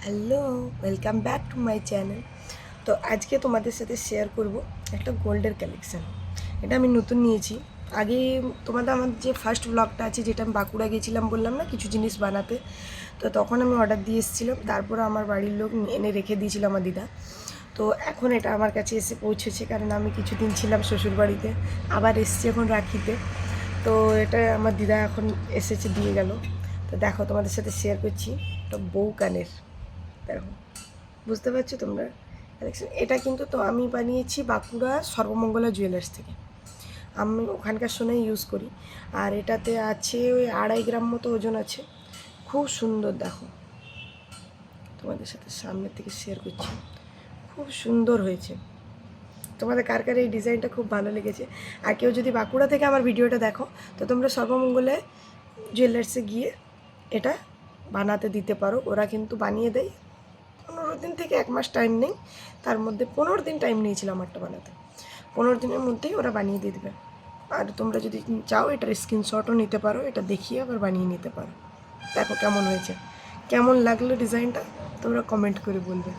Hello, welcome back to my channel. তো আজকে তোমাদের সাথে শেয়ার করব একটা গোল্ডের কালেকশান। এটা আমি নতুন নিয়েছি। আগে তোমাদের আমার যে ফার্স্ট ব্লগটা আছে, যেটা আমি বাঁকুড়া গিয়েছিলাম বললাম না কিছু জিনিস বানাতে, তো তখন আমি অর্ডার দিয়ে এসেছিলাম। তারপরে আমার বাড়ির লোক এনে রেখে দিয়েছিল আমার দিদা। তো এখন এটা আমার কাছে এসে পৌঁছেছে, কারণ আমি কিছুদিন ছিলাম শ্বশুরবাড়িতে, আবার এসেছি এখন রাখিতে। তো এটা আমার দিদা এখন এসেছে, দিয়ে গেল। তো দেখো, তোমাদের সাথে শেয়ার করছি। এটা বউ কানের, দেখো, বুঝতে পারছো তোমরা কালেকশন। এটা কিন্তু তো আমি বানিয়েছি বাঁকুড়া সর্বমঙ্গলা জুয়েলার্স থেকে। আমি ওখানকার সোনাই ইউজ করি। আর এটাতে আছে ওই 2.5 গ্রাম মতো ওজন আছে। খুব সুন্দর, দেখো, তোমাদের সাথে সামনের থেকে শেয়ার করছি। খুব সুন্দর হয়েছে। তোমাদের কার কার এই ডিজাইনটা খুব ভালো লেগেছে, আর কেউ যদি বাঁকুড়া থেকে আমার ভিডিওটা দেখো, তো তোমরা সর্বমঙ্গলে জুয়েলার্সে গিয়ে এটা বানাতে দিতে পারো। ওরা কিন্তু বানিয়ে দেয়। 15 দিন থেকে 1 মাস টাইম নেই, তার মধ্যে 15 দিন টাইম নিয়েছিল আমারটা বানাতে। 15 দিনের মধ্যেই ওরা বানিয়ে দিয়ে দেবে। আর তোমরা যদি চাও এটার স্ক্রিনশটও নিতে পারো, এটা দেখিয়ে আবার বানিয়ে নিতে পারো। দেখো কেমন হয়েছে, কেমন লাগলো ডিজাইনটা, তোমরা কমেন্ট করে বলবে।